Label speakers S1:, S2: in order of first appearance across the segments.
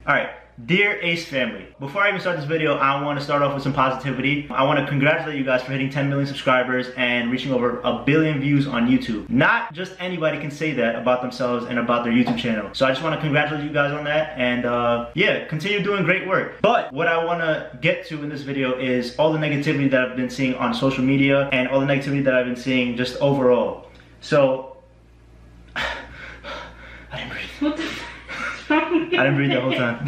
S1: Alright, dear Ace family, before I even start this video, I want to start off with some positivity. I want to congratulate you guys for hitting 10 million subscribers and reaching over 1 billion views on YouTube. Not just anybody can say that about themselves and about their YouTube channel. So I just want to congratulate you guys on that, and yeah, continue doing great work. But what I want to get to in this video is all the negativity that I've been seeing on social media and all the negativity that I've been seeing just overall. So, I didn't breathe.
S2: What the
S1: I didn't breathe the whole time.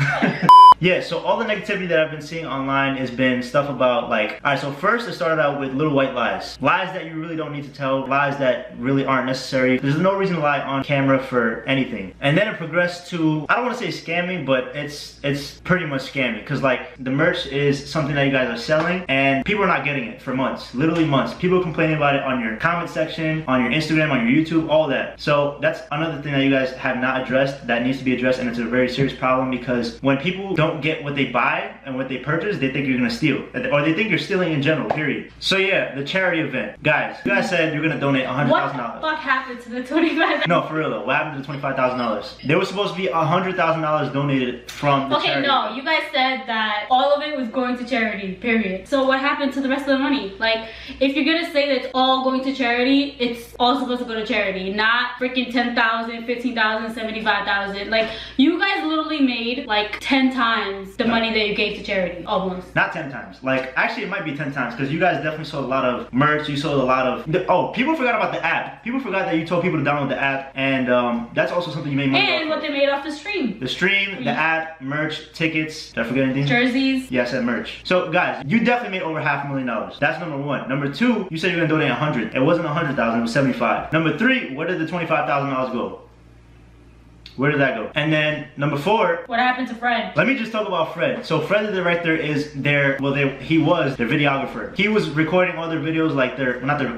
S1: Yeah, so all the negativity that I've been seeing online has been stuff about like, alright, so first it started out with little white lies. Lies that you really don't need to tell, lies that really aren't necessary. There's no reason to lie on camera for anything. And then it progressed to, I don't want to say scamming, but it's pretty much scamming. Because like, the merch is something that you guys are selling and people are not getting it for months, literally months. People are complaining about it on your comment section, on your Instagram, on your YouTube, all that. So that's another thing that you guys have not addressed that needs to be addressed, and it's a very serious problem because when people don't get what they buy and what they purchase, they think you're gonna steal, or they think you're stealing in general, period. So yeah, the charity event, guys, you guys said you're gonna donate $100,000.
S2: What the fuck happened to the $25,000?
S1: No, for real though, what happened to the $25,000? There was supposed to be $100,000 donated from the charity.
S2: Okay, no, you guys said that all of it was going to charity, period. So what happened to the rest of the money? Like, if you're gonna say that it's all going to charity, it's all supposed to go to charity, not freaking 10,000, 15,000, 75,000. Like, you guys literally made like 10 times the money that you gave to charity, almost.
S1: Not 10 times. Like, actually it might be 10 times because you guys definitely sold a lot of merch. You sold a lot of... Oh, people forgot about the app. People forgot that you told people to download the app, and that's also something you made money off
S2: And what
S1: of.
S2: they made off the stream.
S1: The stream, the app, merch, tickets. Did I forget anything?
S2: Jerseys.
S1: Yeah, I said merch. So guys, you definitely made over $500,000. That's number one. Number two, you said you were gonna donate 100. It wasn't 100,000, it was 75. Number three, where did the $25,000 go? Where did that go? And then number four,
S2: What happened to Fred?
S1: let me just talk about Fred. So Fred the director is their, well, he was their videographer. He was recording all their videos, like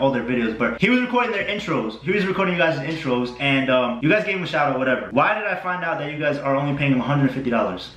S1: all their videos, but he was recording their intros. He was recording you guys' intros, and you guys gave him a shout out, whatever. Why did I find out that you guys are only paying him $150?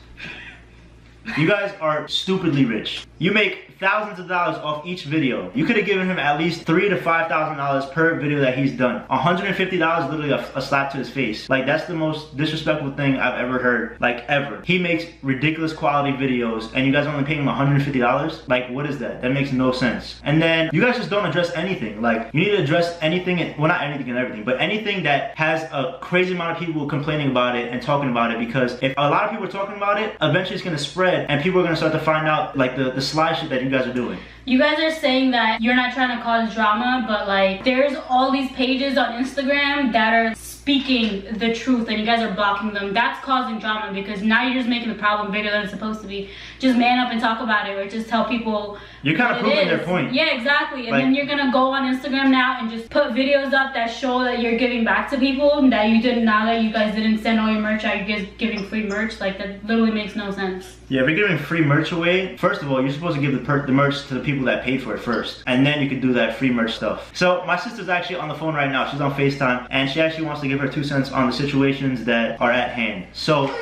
S1: You guys are stupidly rich. You make thousands of dollars off each video. You could have given him at least $3,000 to $5,000 per video that he's done. $150 is literally a slap to his face. Like, that's the most disrespectful thing I've ever heard, like ever. He makes ridiculous quality videos and you guys only paying him $150? Like, what is that? That makes no sense. And then you guys just don't address anything. Like, you need to address anything, well, not anything and everything, but anything that has a crazy amount of people complaining about it and talking about it, because if a lot of people are talking about it, eventually it's gonna spread and people are gonna start to find out like the sly shit that you guys are doing.
S2: You guys are saying that you're not trying to cause drama, but like, there's all these pages on Instagram that are speaking the truth and you guys are blocking them. That's causing drama because now you're just making the problem bigger than it's supposed to be. Just man up and talk about it, or just tell people.
S1: You're kind of proving their point.
S2: Yeah, exactly. And
S1: like,
S2: then you're gonna go on Instagram now and just put videos up that show that you're giving back to people that you didn't, now that you guys didn't send all your merch out, you're just giving free merch. Like, that literally makes no sense.
S1: Yeah, if you're giving free merch away, first of all, you're supposed to give the merch to the people that paid for it first. And then you can do that free merch stuff. So my sister's actually on the phone right now. She's on FaceTime. And she actually wants to give her 2 cents on the situations that are at hand. So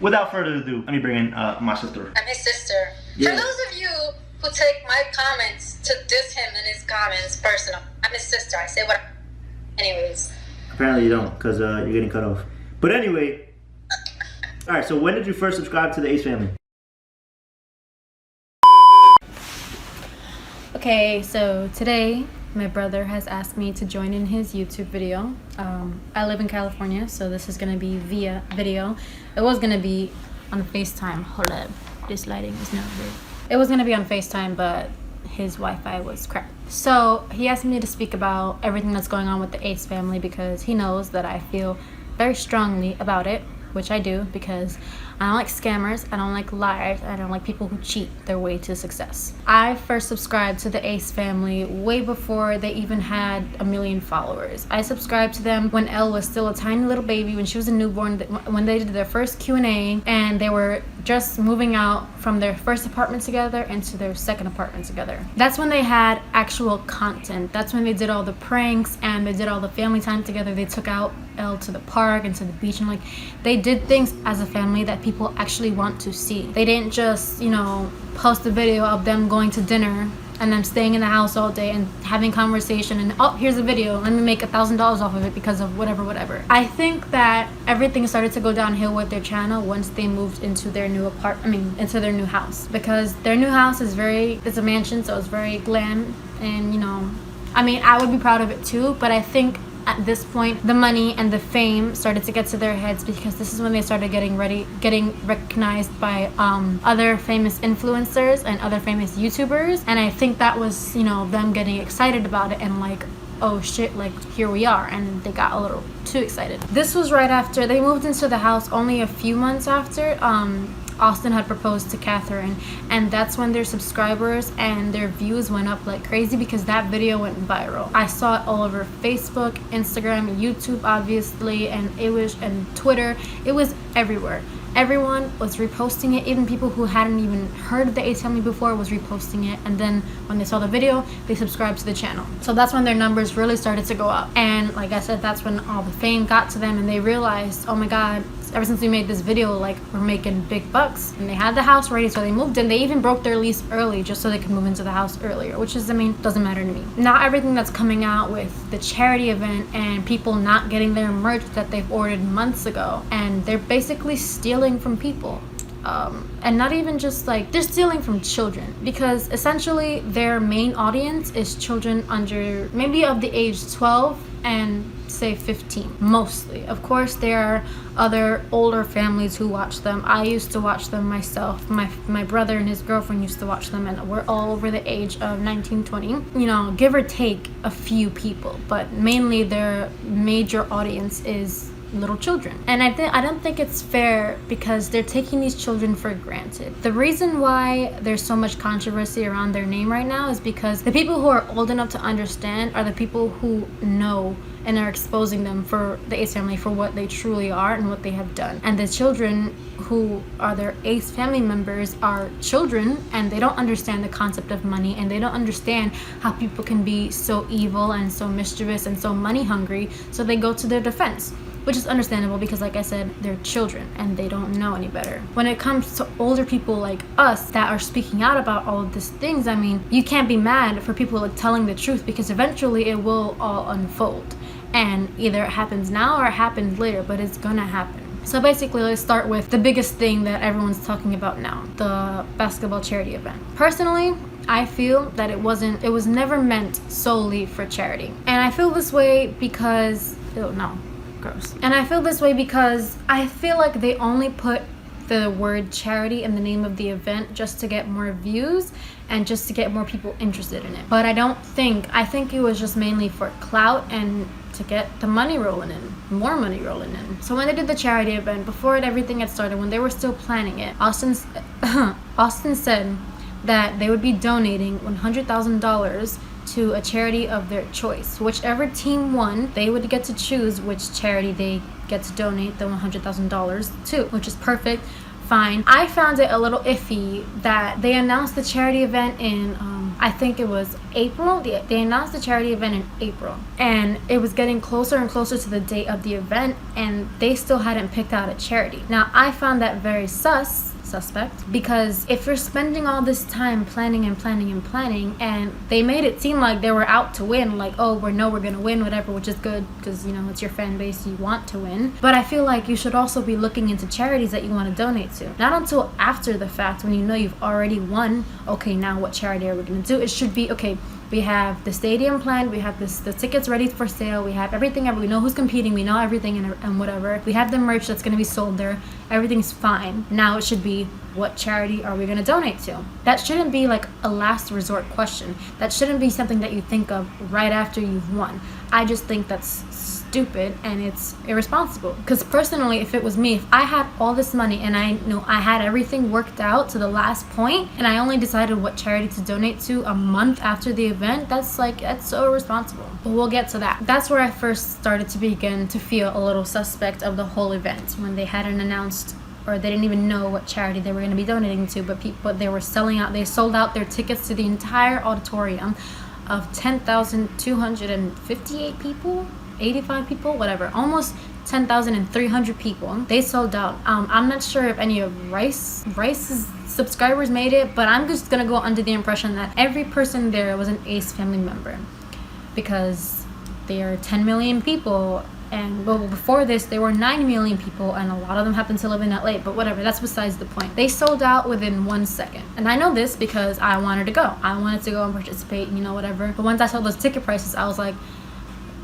S1: without further ado, let me bring in my sister.
S3: I'm his sister.
S1: Yeah.
S3: For those of you who take my comments to diss him and his comments personal, I'm his sister. I say what anyways.
S1: Apparently you don't, because you're getting cut off. But anyway, alright, so when did you first subscribe to the Ace family?
S4: Okay, so today my brother has asked me to join in his YouTube video. I live in California, so this is gonna be via video. It was gonna be on FaceTime. Hold up, this lighting is not good. It was gonna be on FaceTime, but his Wi-Fi was crap. So he asked me to speak about everything that's going on with the Ace family because he knows that I feel very strongly about it, which I do, because I don't like scammers, I don't like liars, I don't like people who cheat their way to success. I first subscribed to the Ace family way before they even had 1 million followers. I subscribed to them when Elle was still a tiny little baby, when she was a newborn, when they did their first Q&A, and they were just moving out from their first apartment together into their second apartment together. That's when they had actual content. That's when they did all the pranks and they did all the family time together. They took out Elle to the park and to the beach, and like, they did things as a family that people actually want to see. They didn't just, you know, post a video of them going to dinner and them staying in the house all day and having conversation and, oh, here's a video, let me make $1,000 off of it because of whatever. I think that everything started to go downhill with their channel once they moved into their new into their new house, because their new house is it's a mansion, so it's very glam, and you know, I mean, I would be proud of it too, but I think at this point the money and the fame started to get to their heads, because this is when they started getting recognized by other famous influencers and other famous YouTubers, and I think that was, you know, them getting excited about it and like, oh shit, like here we are, and they got a little too excited. This was right after they moved into the house, only a few months after Austin had proposed to Catherine, and that's when their subscribers and their views went up like crazy, because that video went viral. I saw it all over Facebook, Instagram, YouTube obviously, and Twitter. It was everywhere. Everyone was reposting it. Even people who hadn't even heard of the ATL Me before was reposting it, and then when they saw the video, they subscribed to the channel. So that's when their numbers really started to go up, and like I said, that's when all the fame got to them, and they realized, oh my god, ever since we made this video, like, we're making big bucks. And they had the house ready, so they moved in. They even broke their lease early just so they could move into the house earlier, which is, I mean, doesn't matter to me. Now everything that's coming out with the charity event and people not getting their merch that they've ordered months ago, and they're basically stealing from people. And not even just like, they're stealing from children, because essentially their main audience is children under maybe of the age 12 and say 15 mostly. Of course there are other older families who watch them. I used to watch them myself. My brother and his girlfriend used to watch them, and we're all over the age of 19, 20, you know, give or take a few people, but mainly their major audience is little children. And I don't think it's fair, because they're taking these children for granted. The reason why there's so much controversy around their name right now is because the people who are old enough to understand are the people who know and are exposing them for the Ace family for what they truly are and what they have done. And the children who are their Ace family members are children, and they don't understand the concept of money, and they don't understand how people can be so evil and so mischievous and so money hungry, so they go to their defense. Which is understandable, because like I said, they're children and they don't know any better. When it comes to older people like us that are speaking out about all of these things, I mean, you can't be mad for people like telling the truth, because eventually it will all unfold. And either it happens now or it happens later, but it's gonna happen. So basically, let's start with the biggest thing that everyone's talking about now, the basketball charity event. Personally, I feel that it was never meant solely for charity. And I feel this way because, gross. And I feel this way because I feel like they only put the word charity in the name of the event just to get more views and just to get more people interested in it. But I think it was just mainly for clout and to get the money rolling in, more money rolling in. So when they did the charity event, before everything had started, when they were still planning it, Austin said that they would be donating $100,000 to a charity of their choice. Whichever team won, they would get to choose which charity they get to donate the $100,000 to, which is perfect, fine. I found it a little iffy that they announced the charity event in, I think it was April. They announced the charity event in April, and it was getting closer and closer to the date of the event, and they still hadn't picked out a charity. Now, I found that very suspect, because if you're spending all this time planning and they made it seem like they were out to win, like, oh, we're gonna win, whatever, which is good, because you know it's your fan base, you want to win. But I feel like you should also be looking into charities that you want to donate to, not until after the fact, when you know you've already won. Okay, now what charity are we gonna do? It should be, okay, we have the stadium planned, we have the tickets ready for sale, we have everything, we know who's competing, we know everything, and whatever. We have the merch that's going to be sold there, everything's fine. Now it should be, what charity are we going to donate to? That shouldn't be like a last resort question. That shouldn't be something that you think of right after you've won. I just think that's stupid and it's irresponsible. Because personally, if it was me, if I had all this money and I know I had everything worked out to the last point, and I only decided what charity to donate to a month after the event, that's so irresponsible. But we'll get to that. That's where I first started to begin to feel a little suspect of the whole event, when they hadn't announced, or they didn't even know what charity they were going to be donating to, but they were selling out. They sold out their tickets to the entire auditorium of 10,258 people 85 people, whatever, almost 10,300 people. They sold out. I'm not sure if any of Rice's subscribers made it, but I'm just gonna go under the impression that every person there was an Ace family member, because there are 10 million people, and well, before this there were 9 million people, and a lot of them happen to live in LA, but whatever, that's besides the point. They sold out within 1 second, and I know this because I wanted to go. I wanted to go and participate, you know, whatever. But once I saw those ticket prices, I was like,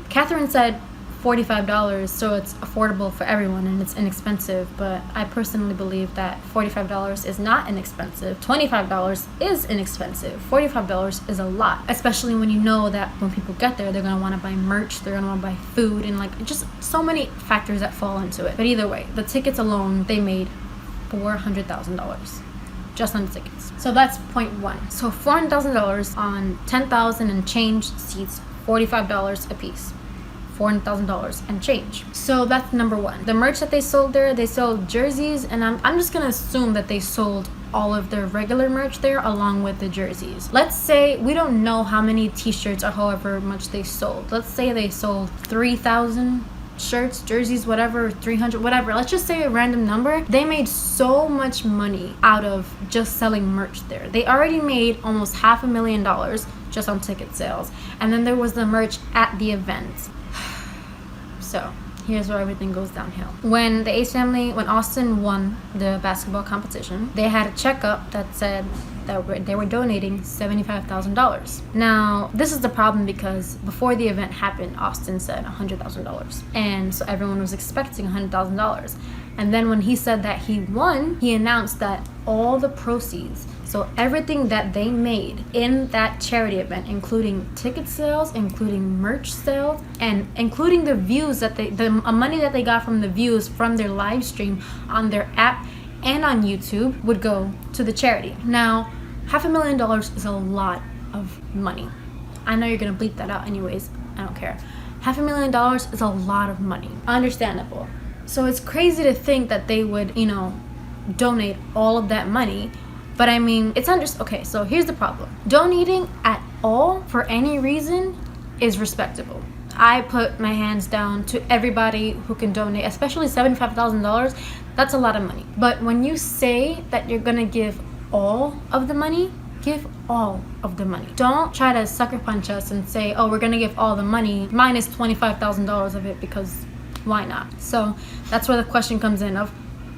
S4: Catherine said $45, so it's affordable for everyone and it's inexpensive, but I personally believe that $45 is not inexpensive. $25 is inexpensive. $45 is a lot, especially when you know that when people get there, they're gonna want to buy merch, they're gonna want to buy food, and like just so many factors that fall into it. But either way, the tickets alone, they made $400,000 just on the tickets. So that's point one. So $400,000 on 10,000 and change seats, $45 a piece. $400,000 and change. So that's number one. The merch that they sold there, they sold jerseys, and I'm just gonna assume that they sold all of their regular merch there along with the jerseys. Let's say, we don't know how many t-shirts or however much they sold. Let's say they sold 3,000 shirts, jerseys, whatever, 300, whatever. Let's just say a random number. They made so much money out of just selling merch there. They already made almost $500,000 just on ticket sales. And then there was the merch at the event. So here's where everything goes downhill. When the Ace family, when Austin won the basketball competition, they had a checkup that said that they were donating $75,000. Now, this is the problem because before the event happened, Austin said $100,000. And so everyone was expecting $100,000. And then when he said that he won, he announced that all the proceeds, so everything that they made in that charity event, including ticket sales, including merch sales, and including the views that the money that they got from the views from their live stream on their app and on YouTube, would go to the charity. Now, $500,000 is a lot of money. I know you're gonna bleep that out anyways, I don't care. $500,000 is a lot of money, understandable. So it's crazy to think that they would, you know, donate all of that money. But I mean, it's okay, so here's the problem. Donating at all for any reason is respectable. I put my hands down to everybody who can donate, especially $75,000. That's a lot of money. But when you say that you're gonna give all of the money, give all of the money. Don't try to sucker punch us and say, oh, we're gonna give all the money minus $25,000 of it, because why not? So that's where the question comes in of,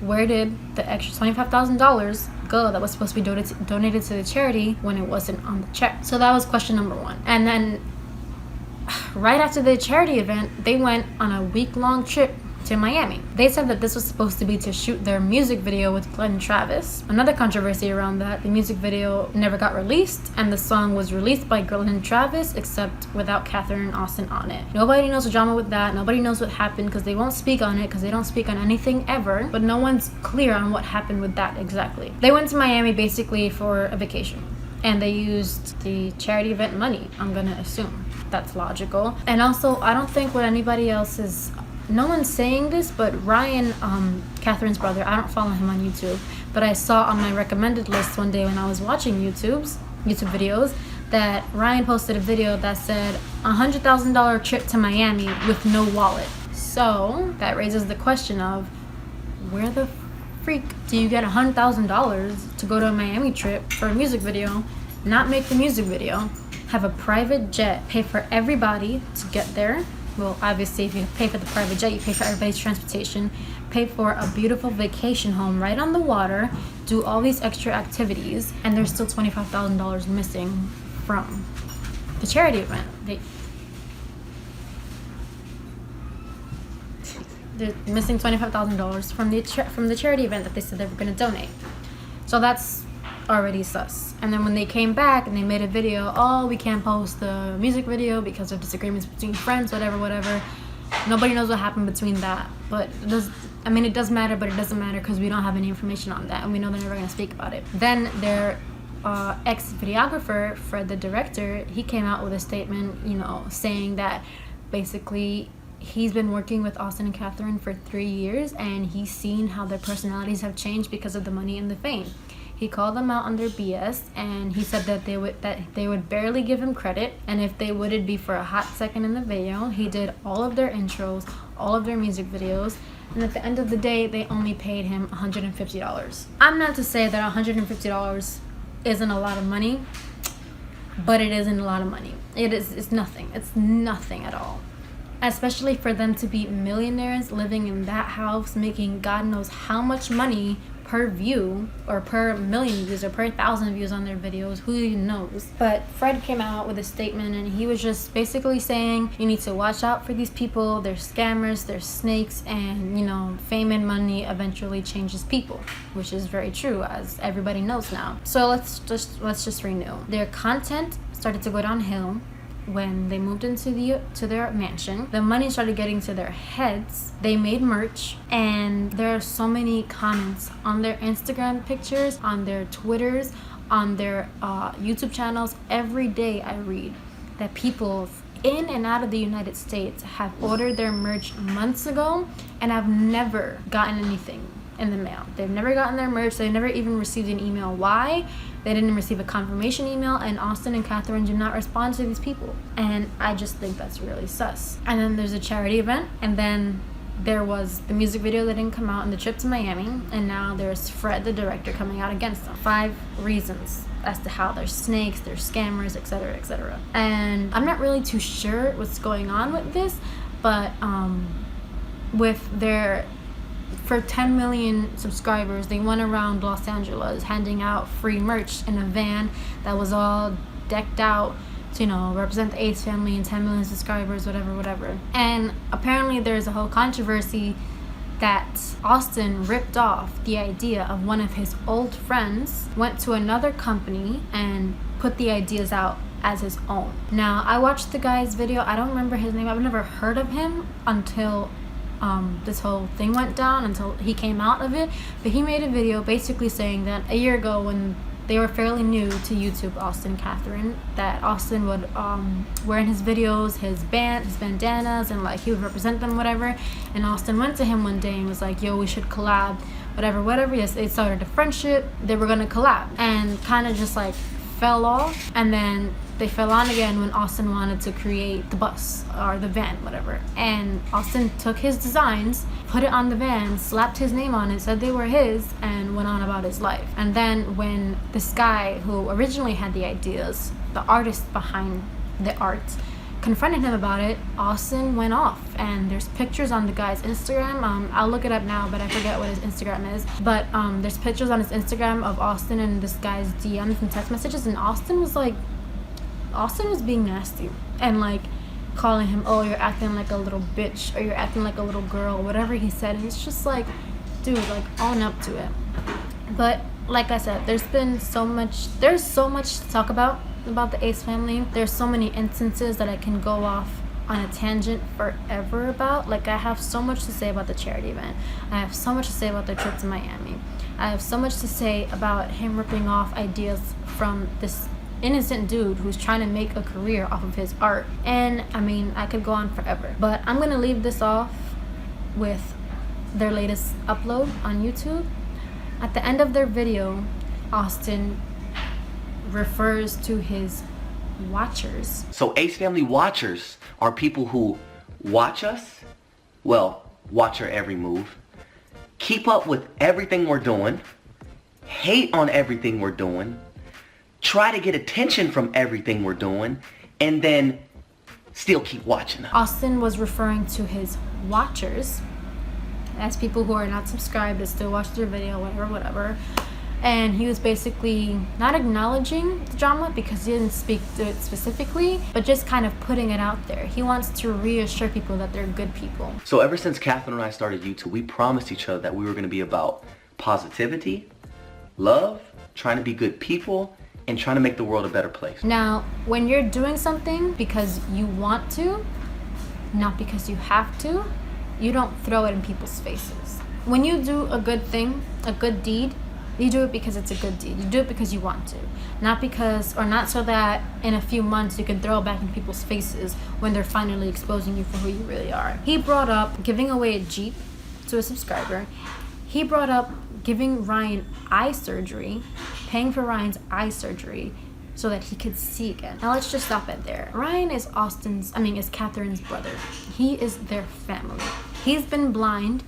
S4: where did the extra $25,000 go that was supposed to be donated to the charity when it wasn't on the check? So that was question number one. And then right after the charity event, they went on a week-long trip to Miami. They said that this was supposed to be to shoot their music video with Glenn Travis. Another controversy around that, the music video never got released, and the song was released by Glenn Travis except without Catherine and Austin on it. Nobody knows the drama with that. Nobody knows what happened because they won't speak on it, because they don't speak on anything ever, but no one's clear on what happened with that exactly. They went to Miami basically for a vacation, and they used the charity event money, I'm gonna assume. That's logical. And also, I don't think what anybody else is, no one's saying this, but Ryan, Catherine's brother, I don't follow him on YouTube, but I saw on my recommended list one day when I was watching YouTube videos, that Ryan posted a video that said $100,000 trip to Miami with no wallet. So that raises the question of, where the freak do you get $100,000 to go to a Miami trip for a music video, not make the music video, have a private jet, pay for everybody to get there? Well, obviously, if you pay for the private jet, you pay for everybody's transportation, pay for a beautiful vacation home right on the water, do all these extra activities, and there's still $25,000 missing from the charity event. They're missing $25,000 from the charity event that they said they were going to donate. So that's already sus. And then when they came back and they made a video, oh, we can't post the music video because of disagreements between friends, whatever. Nobody knows what happened between that. But it does matter, but it doesn't matter because we don't have any information on that, and we know they're never going to speak about it. Then their ex-videographer, Fred the director, he came out with a statement, you know, saying that basically he's been working with Austin and Catherine for 3 years, and he's seen how their personalities have changed because of the money and the fame. He called them out on their BS, and he said that they would barely give him credit, and if they would, it'd be for a hot second in the video. He did all of their intros, all of their music videos, and at the end of the day, they only paid him $150. I'm not to say that $150 isn't a lot of money, but it isn't a lot of money. It's nothing. It's nothing at all. Especially for them to be millionaires living in that house, making God knows how much money per view, or per million views, or per 1,000 views on their videos, who even knows. But Fred came out with a statement, and he was just basically saying, you need to watch out for these people. They're scammers, they're snakes, and you know, fame and money eventually changes people, which is very true, as everybody knows now. So let's just renew. Their content started to go downhill when they moved into their mansion. The money started getting to their heads. They made merch, and there are so many comments on their Instagram pictures, on their Twitters, on their YouTube channels. Every day I read that people in and out of the United States have ordered their merch months ago and have never gotten anything in the mail. They've never gotten their merch. They've never even received an email. Why? They didn't receive a confirmation email, and Austin and Catherine do not respond to these people. And I just think that's really sus. And then there's a charity event, and then there was the music video that didn't come out, and the trip to Miami, and now there's Fred, the director, coming out against them. 5 reasons as to how they're snakes, they're scammers, etc., etc. And I'm not really too sure what's going on with this, but with their... For 10 million subscribers, they went around Los Angeles handing out free merch in a van that was all decked out to, you know, represent the Ace family and 10 million subscribers, whatever. And apparently there's a whole controversy that Austin ripped off the idea of one of his old friends, went to another company and put the ideas out as his own. Now, I watched the guy's video. I don't remember his name. I've never heard of him until this whole thing went down, until he came out of it. But he made a video basically saying that a year ago, when they were fairly new to YouTube, Austin and Catherine, that Austin would wear in his videos his bandanas, and like he would represent them, whatever. And Austin went to him one day and was like, yo, we should collab, whatever. Yes, they started a friendship. They were gonna collab, and kind of just like fell off. And then they fell on again when Austin wanted to create the bus or the van, whatever. And Austin took his designs, put it on the van, slapped his name on it, said they were his, and went on about his life. And then when this guy who originally had the ideas, the artist behind the art, confronted him about it, Austin went off. And there's pictures on the guy's Instagram. I'll look it up now, but I forget what his Instagram is. But there's pictures on his Instagram of Austin and this guy's DMs and text messages, and Austin was being nasty and like calling him, oh, you're acting like a little bitch, or you're acting like a little girl, whatever he said. And it's just like, dude, like, own up to it. But like I said, there's so much to talk about the Ace family. There's so many instances that I can go off on a tangent forever about. Like, I have so much to say about the charity event. I have so much to say about the trip to Miami. I have so much to say about him ripping off ideas from this innocent dude who's trying to make a career off of his art. And I mean, I could go on forever, but I'm gonna leave this off with their latest upload on YouTube. At the end of their video, Austin refers to his watchers.
S5: So Ace Family watchers are people who watch us, well, watch our every move, keep up with everything we're doing, hate on everything we're doing, try to get attention from everything we're doing, and then still keep watching us.
S4: Austin was referring to his watchers as people who are not subscribed but still watch their video, whatever. And he was basically not acknowledging the drama because he didn't speak to it specifically, but just kind of putting it out there. He wants to reassure people that they're good people.
S5: So ever since Catherine and I started YouTube, we promised each other that we were going to be about positivity, love, trying to be good people, and trying to make the world a better place.
S4: Now, when you're doing something because you want to, not because you have to, you don't throw it in people's faces. When you do a good thing, a good deed, you do it because it's a good deed. You do it because you want to. Not because, or not so that in a few months you can throw it back in people's faces when they're finally exposing you for who you really are. He brought up giving away a Jeep to a subscriber. He brought up giving Ryan eye surgery, paying for Ryan's eye surgery so that he could see again. Now let's just stop it there. Ryan is Catherine's brother. He is their family. He's been blind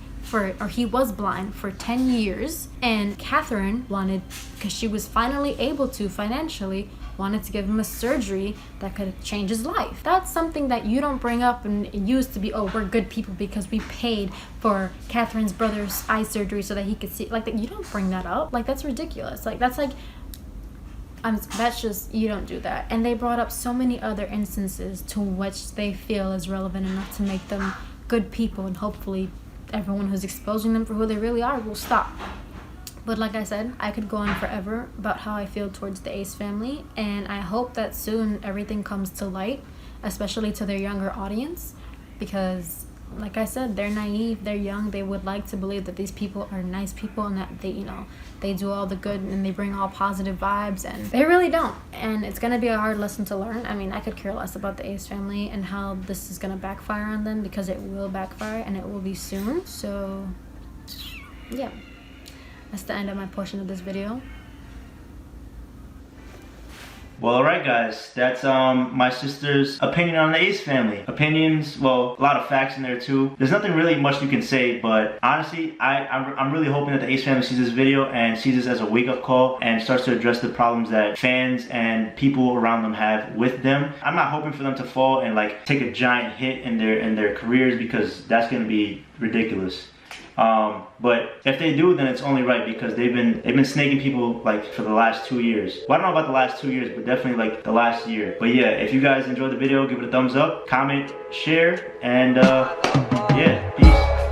S4: he was blind for 10 years, and Catherine wanted, because she was finally able to financially, wanted to give him a surgery that could change his life. That's something that you don't bring up, and it used to be, oh, we're good people because we paid for Catherine's brother's eye surgery so that he could see. Like, you don't bring that up. Like, that's ridiculous. Like, that's just, you don't do that. And they brought up so many other instances to which they feel is relevant enough to make them good people, and hopefully everyone who's exposing them for who they really are will stop. But like I said, I could go on forever about how I feel towards the Ace family, and I hope that soon everything comes to light, especially to their younger audience, because like I said, they're naive, they're young, they would like to believe that these people are nice people and that they do all the good and they bring all positive vibes, and they really don't. And it's gonna be a hard lesson to learn. I mean, I could care less about the Ace family and how this is gonna backfire on them, because it will backfire and it will be soon. So yeah, that's the end of my portion of this video.
S1: Well, alright guys, that's my sister's opinion on the Ace family. Opinions, well, a lot of facts in there too. There's nothing really much you can say, but honestly, I'm really hoping that the Ace family sees this video and sees this as a wake-up call and starts to address the problems that fans and people around them have with them. I'm not hoping for them to fall and like take a giant hit in their careers, because that's gonna be ridiculous. But if they do, then it's only right, because they've been snaking people like for the last 2 years. Well, I don't know about the last 2 years, but definitely like the last year. But yeah, if you guys enjoyed the video, give it a thumbs up, comment, share, and yeah, peace.